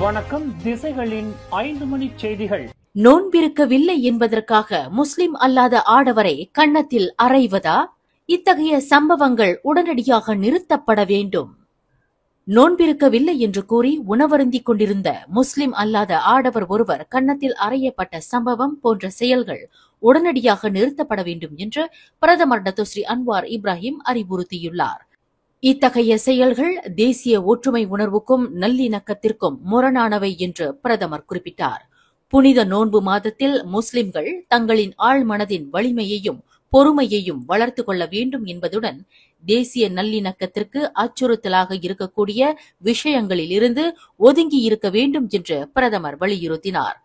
வணக்கம். திசைகளின் 5 மணி செய்திகள். நோன்பிருக்கவில்லை என்பதற்காக முஸ்லிம் அல்லாத ஆடவரை கன்னத்தில் அறைவதா? இத்தகைய சம்பவங்கள் உடனடியாக நிறுத்தப்பட வேண்டும். நோன்பிருக்கவில்லை என்று கூறி உணவருந்திக் கொண்டிருந்த முஸ்லிம் அல்லாத ஆடவர் ஒருவர் கன்னத்தில் அறையப்பட்ட சம்பவம் போன்ற செயல்கள் உடனடியாக நிறுத்தப்பட வேண்டும் என்று பிரதமர் டத்தோஸ்ரீ அன்வார் இப்ராஹிம் அறிவுறுத்தியுள்ளார். இத்தகைய செயல்கள் தேசிய ஒற்றுமை உணர்வுக்கும் நல்லிணக்கத்திற்கும் முரணானவை என்று பிரதமர் குறிப்பிட்டார். புனித நோன்பு மாதத்தில் முஸ்லிம்கள் தங்களின் ஆழ்மனதின் வலிமையையும் பொறுமையையும் வளர்த்துக் கொள்ள வேண்டும் என்பதுடன் தேசிய நல்லிணக்கத்திற்கு அச்சுறுத்தலாக இருக்கக்கூடிய விஷயங்களில் இருந்து ஒதுங்கி இருக்க வேண்டும் என்று பிரதமர் வலியுறுத்தினார்.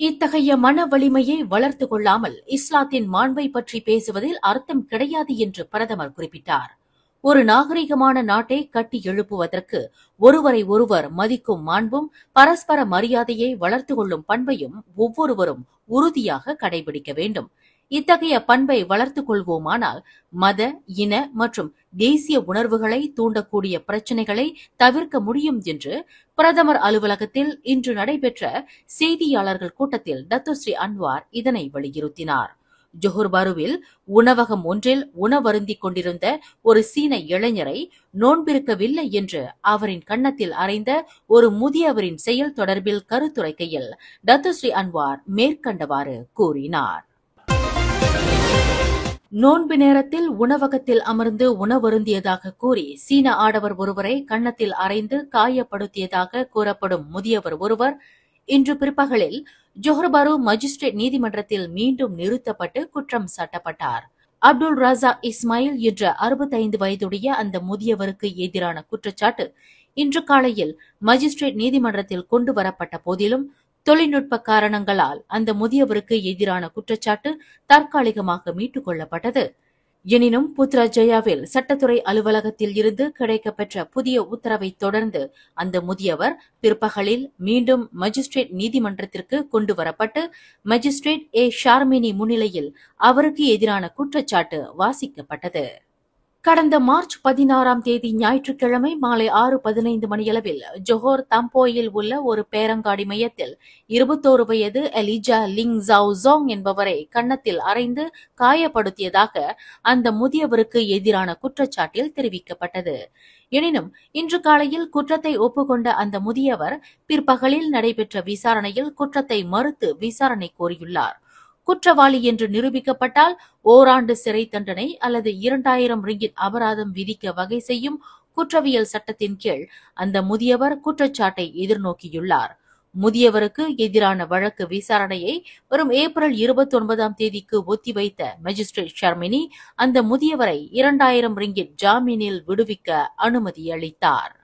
இத்தகைய மன வலிமையை வளர்த்துக் கொள்ளாமல் இஸ்லாத்தின் மாண்பை பற்றி பேசுவதில் அர்த்தம் கிடையாது என்று பிரதமர் குறிப்பிட்டார். ஒரு நாகரிகமான நாட்டை கட்டி எழுப்புவதற்கு ஒருவரை ஒருவர் மதிக்கும் மாண்பும் பரஸ்பர மரியாதையை வளர்த்துக் கொள்ளும் பண்பையும் ஒவ்வொருவரும் உறுதியாக கடைபிடிக்க வேண்டும். இத்தகைய பண்பை வளர்த்துக் கொள்வோமானால் மத, இன மற்றும் தேசிய உணர்வுகளை தூண்டக்கூடிய பிரச்சினைகளை தவிர்க்க முடியும் என்று பிரதமர் அலுவலகத்தில் இன்று நடைபெற்ற செய்தியாளர்கள் கூட்டத்தில் டத்தோஸ்ரீ அன்வார் இதனை வலியுறுத்தினார். ஜோஹர் பாருவில் உணவகம் ஒன்றில் உணவருந்திக் கொண்டிருந்த ஒரு சீன இளைஞரை நோன்பிருக்கவில்லை என்று அவரின் கன்னத்தில் அறைந்த ஒரு முதியவரின் செயல் தொடர்பில் கருத்துரைக்கையில் டத்தோஸ்ரீ அன்வார் மேற்கண்டவாறு கூறினார். நோன்பு நேரத்தில் உணவகத்தில் அமர்ந்து உணவருந்தியதாக கூறி சீன ஆடவர் ஒருவரை கன்னத்தில் அறைந்து காயப்படுத்தியதாக கூறப்படும் முதியவர் ஒருவர் இன்று பிற்பகலில் ஜோஹர் பாரு மஜிஸ்ட்ரேட் நீதிமன்றத்தில் மீண்டும் நிறுத்தப்பட்டு குற்றம் சாட்டப்பட்டார். அப்துல் ரஸாக் இஸ்மாயில் என்ற 65 வயதுடைய அந்த முதியவருக்கு எதிரான குற்றச்சாட்டு இன்று காலையில் மஜிஸ்ட்ரேட் நீதிமன்றத்தில் கொண்டு வரப்பட்ட போதிலும் தொழில்நுட்ப காரணங்களால் அந்த முதியவருக்கு எதிரான குற்றச்சாட்டு தற்காலிகமாக மீட்டுக் கொள்ளப்பட்டது. எனினும் புத்ராஜயாவில் சட்டத்துறை அலுவலகத்தில் இருந்து கிடைக்கப்பெற்ற புதிய உத்தரவை தொடர்ந்து அந்த முதியவர் பிற்பகலில் மீண்டும் மஜிஸ்ட்ரேட் நீதிமன்றத்திற்கு கொண்டுவரப்பட்டு மஜிஸ்ட்ரேட் ஏ ஷார்மினி முன்னிலையில் அவருக்கு எதிரான குற்றச்சாட்டு வாசிக்கப்பட்டது. கடந்த மார்ச் 16ஆம் தேதி ஞாயிற்றுக்கிழமை மாலை 6:15 மணியளவில் ஜோஹர் தம்போயில் உள்ள ஒரு பேரங்காடி மையத்தில் 21 வயது எலிஜா லிங் ஜாவ் ஜோங் என்பவரை கன்னத்தில் அறைந்து காயப்படுத்தியதாக அந்த முதியவருக்கு எதிரான குற்றச்சாட்டில் தெரிவிக்கப்பட்டது. எனினும் இன்று காலையில் குற்றத்தை ஒப்புக்கொண்ட அந்த முதியவர் பிற்பகலில் நடைபெற்ற விசாரணையில் குற்றத்தை மறுத்து விசாரணை கோரியுள்ளார். குற்றவாளி என்று நிரூபிக்கப்பட்டால் ஓராண்டு சிறை தண்டனை அல்லது 2000 ரிங்கிட் அபராதம் விதிக்க வகை செய்யும் குற்றவியல் சட்டத்தின் கீழ் அந்த முதியவர் குற்றச்சாட்டை எதிர்நோக்கியுள்ளார். முதியவருக்கு எதிரான வழக்கு விசாரணையை வரும் ஏப்ரல் 29ஆம் தேதிக்கு ஒத்திவைத்த மஜிஸ்ட்ரேட் ஷர்மினி அந்த முதியவரை 2000 ரிங்கிட் ஜாமீனில் விடுவிக்க அனுமதி அளித்தார்.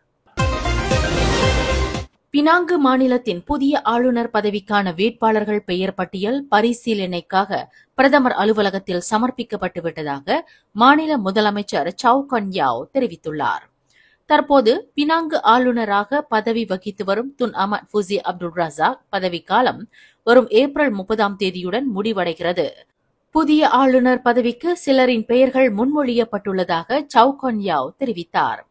பினாங்கு மாநிலத்தின் புதிய ஆளுநர் பதவிக்கான வேட்பாளர்கள் பெயர் பட்டியல் பரிசீலனைக்காக பிரதமர் அலுவலகத்தில் சமர்ப்பிக்கப்பட்டுவிட்டதாக மாநில முதலமைச்சர் சவ் கன் யாவ் தெரிவித்துள்ளார். தற்போது பினாங்கு ஆளுநராக பதவி வகித்து வரும் துன் அமட் ஃபுசி அப்துல் ரஸாக் பதவிக்காலம் வரும் ஏப்ரல் 30ஆம் தேதியுடன் முடிவடைகிறது. புதிய ஆளுநர் பதவிக்கு சிலரின் பெயர்கள் முன்மொழியப்பட்டுள்ளதாக சவ் கன் யாவ் தெரிவித்தார்.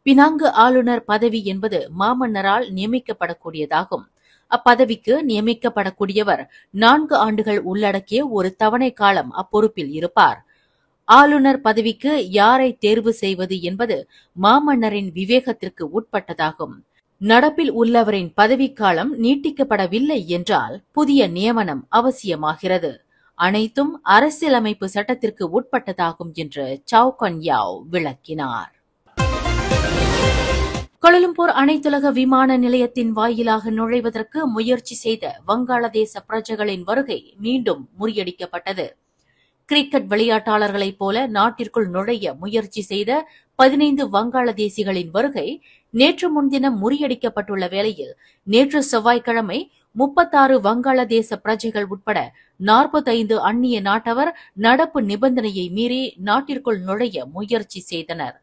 பினாங்கு ஆளுநர் பதவி என்பது மாமன்னரால் நியமிக்கப்படக்கூடியதாகும். அப்பதவிக்கு நியமிக்கப்படக்கூடியவர் 4 ஆண்டுகள் உள்ளடக்கிய ஒரு தவணை காலம் அப்பொறுப்பில் இருப்பார். ஆளுநர் பதவிக்கு யாரை தேர்வு செய்வது என்பது மாமன்னரின் விவேகத்திற்கு உட்பட்டதாகும். நடப்பில் உள்ளவரின் பதவிக்காலம் நீட்டிக்கப்படவில்லை என்றால் புதிய நியமனம் அவசியமாகிறது. அனைத்தும் அரசியலமைப்பு சட்டத்திற்கு உட்பட்டதாகும் என்று சவ் கன் யாவ் விளக்கினார். கோலாலம்பூர் அனைத்துலக விமான நிலையத்தின் வாயிலாக நுழைவதற்கு முயற்சி செய்த வங்காளதேச பிரஜைகளின் வருகை மீண்டும் முறியடிக்கப்பட்டது. கிரிக்கெட் விளையாட்டாளர்களைப் போல நாட்டிற்குள் நுழைய முயற்சி செய்த 15 வங்காளதேசிகளின் வருகை நேற்று முன்தினம் முறியடிக்கப்பட்டுள்ள வேளையில் நேற்று செவ்வாய்க்கிழமை 36 வங்காளதேச பிரஜைகள் உட்பட 45 அந்நிய நாட்டவர் நடப்பு நிபந்தனையை மீறி நாட்டிற்குள் நுழைய முயற்சி செய்தனர்.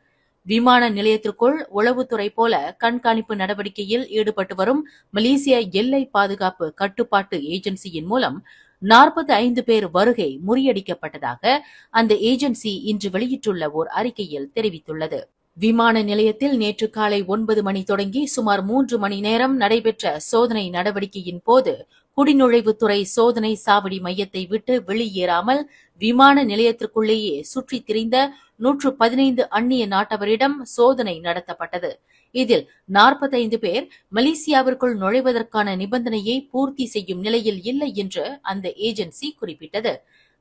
விமான நிலையத்திற்குள் உளவுத்துறை போல கண்காணிப்பு நடவடிக்கையில் ஈடுபட்டு வரும் மலேசிய எல்லை பாதுகாப்பு கட்டுப்பாட்டு ஏஜென்சியின் மூலம் 45 பேர் வருகை முறியடிக்கப்பட்டதாக அந்த ஏஜென்சி இன்று வெளியிட்டுள்ள ஓர் அறிக்கையில் தெரிவித்துள்ளது. விமான நிலையத்தில் நேற்று காலை 9 மணி தொடங்கி சுமார் 3 மணி நேரம் நடைபெற்ற சோதனை நடவடிக்கையின் போது குடிநுழைவுத்துறை சோதனை சாவடி மையத்தை விட்டு வெளியேறாமல் விமான நிலையத்திற்குள்ளேயே சுற்றித் திரிந்த 115 அந்நிய நாட்டவரிடம் சோதனை நடத்தப்பட்டது. இதில் 45 பேர் மலேசியாவிற்குள் நுழைவதற்கான நிபந்தனையை பூர்த்தி செய்யும் நிலையில் இல்லை என்று அந்த ஏஜென்சி குறிப்பிட்டது.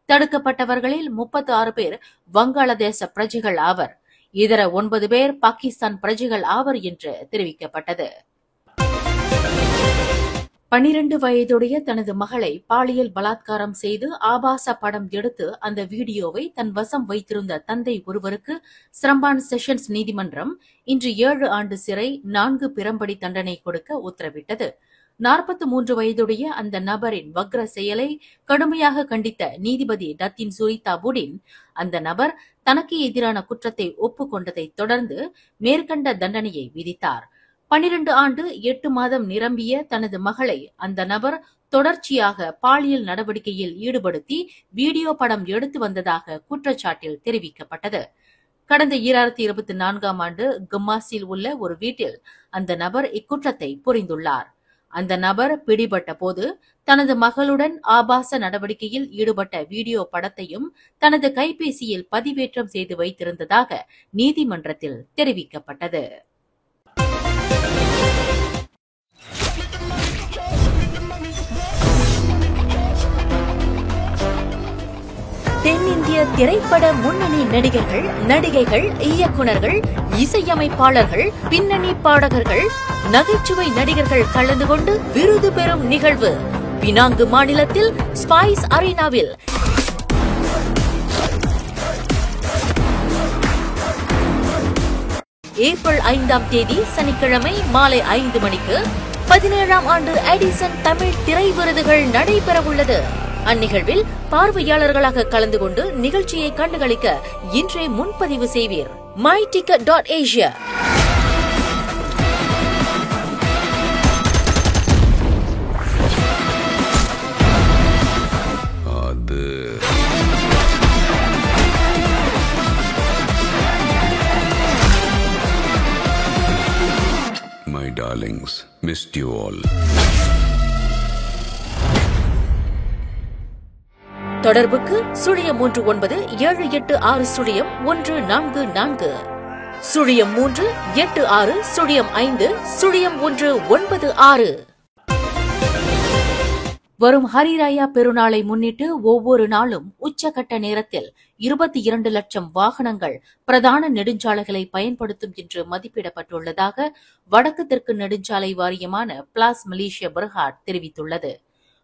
தடுக்கப்பட்டவர்களில் 36 பேர் வங்காளதேச பிரஜைகள் ஆவர். இதர 9 பேர் பாகிஸ்தான் பிரஜைகள் ஆவர் என்று தெரிவிக்கப்பட்டது. 12 வயதுடைய தனது மகளை பாலியல் பலாத்காரம் செய்து ஆபாச படம் எடுத்து அந்த வீடியோவை தன் வசம் வைத்திருந்த தந்தை ஒருவருக்கு சிரம்பான் செஷன்ஸ் நீதிமன்றம் இன்று 7 ஆண்டு சிறை 4 பிறம்படி தண்டனை கொடுக்க உத்தரவிட்டது. 43 வயதுடைய அந்த நபரின் வக்ர செயலை கடுமையாக கண்டித்த நீதிபதி டத்தின் சுரிதா புடின் அந்த நபர் தனக்கு எதிரான குற்றத்தை ஒப்புக்கொண்டதை தொடர்ந்து மேற்கண்ட தண்டனையை விதித்தார். 12 ஆண்டு 8 மாதம் நிரம்பிய தனது மகளை அந்த நபர் தொடர்ச்சியாக பாலியல் நடவடிக்கையில் ஈடுபடுத்தி வீடியோ படம் எடுத்து வந்ததாக குற்றச்சாட்டில் தெரிவிக்கப்பட்டது. கடந்த 2024ஆம் ஆண்டு கம்மாஸில் உள்ள ஒரு வீட்டில் அந்த நபர் இக்குற்றத்தை புரிந்துள்ளார். அந்த நபர் பிடிபட்ட போது தனது மகளுடன் ஆபாச நடவடிக்கையில் ஈடுபட்ட வீடியோ படத்தையும் தனது கைபேசியில் பதிவேற்றம் செய்து வைத்திருந்ததாக நீதிமன்றத்தில் தெரிவிக்கப்பட்டது. தென்னிந்திய திரைப்பட முன்னணி நடிகர்கள், நடிகைகள், இயக்குநர்கள், இசையமைப்பாளர்கள், பின்னணி பாடகர்கள், நகைச்சுவை நடிகர்கள் கலந்து கொண்டு விருது பெறும் நிகழ்வு பினாங்கு மாநிலத்தில் ஸ்பைஸ் அரீனாவில் ஏப்ரல் 5ஆம் தேதி சனிக்கிழமை மாலை 5 மணிக்கு 17ஆம் ஆண்டு எடிசன் தமிழ் திரை விருதுகள் நடைபெறவுள்ளது. அந்நிகழ்வில் பார்வையாளர்களாக கலந்து கொண்டு நிகழ்ச்சியை கண்டுகளிக்க இன்றே முன்பதிவு செய்வீர். myticket.asia. My darlings, missed you all. தொடர்புக்கு 03978601444 03860050196. வரும் ஹரிராயா பெருநாளை முன்னிட்டு ஒவ்வொரு நாளும் உச்சகட்ட நேரத்தில் 22 லட்சம் வாகனங்கள் பிரதான நெடுஞ்சாலைகளை பயன்படுத்தும் என்று மதிப்பிடப்பட்டுள்ளதாக வடக்கு தெற்கு நெடுஞ்சாலை வாரியமான பிளாஸ் மலேசியா பெர்ஹாட் தெரிவித்துள்ளது.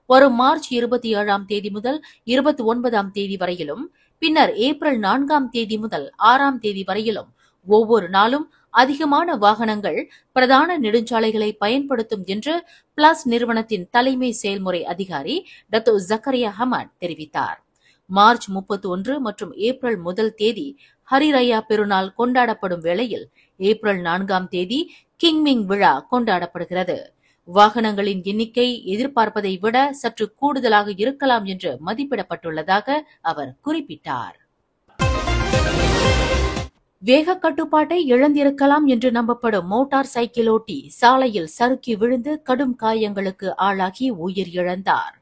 வரும் மார்ச் 27ஆம் தேதி முதல் 29ஆம் தேதி வரையிலும், பின்னர் ஏப்ரல் 4ஆம் தேதி முதல் 6ஆம் தேதி வரையிலும் ஒவ்வொரு நாளும் அதிகமான வாகனங்கள் பிரதான நெடுஞ்சாலைகளை பயன்படுத்தும் என்று பிளஸ் நிறுவனத்தின் தலைமை செயல்முறை அதிகாரி டத்தோ ஜக்கரியா ஹமாட் தெரிவித்தார். மார்ச் 31 மற்றும் ஏப்ரல் 1 தேதி ஹரிராயா பெருநாள் கொண்டாடப்படும் வேளையில் ஏப்ரல் 4ஆம் தேதி கிங்மிங் விழா கொண்டாடப்படுகிறது. வாகனங்களின் எண்ணிக்கை எதிர்பார்ப்பதை விட சற்று கூடுதலாக இருக்கலாம் என்று மதிப்பிடப்பட்டுள்ளதாக அவர் குறிப்பிட்டார். வேக கட்டுப்பாட்டை இழந்திருக்கலாம் என்று நம்பப்படும் மோட்டார் சைக்கிளோட்டி சாலையில் சறுக்கி விழுந்து கடும் காயங்களுக்கு ஆளாகி உயிர் இழந்தார்.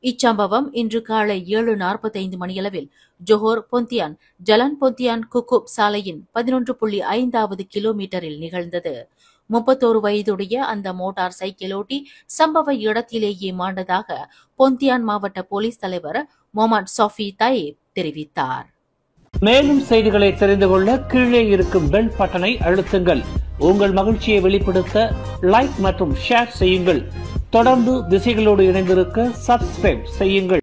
இச்சம்பவம் இன்று காலை 7:45 மணியளவில் ஜோஹர் பொந்தியான் ஜலன் பொந்தியான் குக்குப் சாலையின் 11.5வது கிலோமீட்டரில் நிகழ்ந்தது. 31 வயதுடைய அந்த மோட்டார் சைக்கிளோட்டி சம்பவ இடத்திலேயே மாண்டதாக பொந்தியான் மாவட்ட போலீஸ் தலைவர் முகமது சஃபி தாயிப் தெரிவித்தார். மேலும் செய்திகளை தெரிந்து கொள்ள கீழே இருக்கும் பெல் பட்டனை அழுத்துங்கள். உங்கள் மகிழ்ச்சியை வெளிப்படுத்த லைக் மற்றும் ஷேர் செய்யுங்கள். தொடர்ந்து திசைகளோடு இணைந்திருக்க சப்ஸ்கிரைப் செய்யுங்கள்.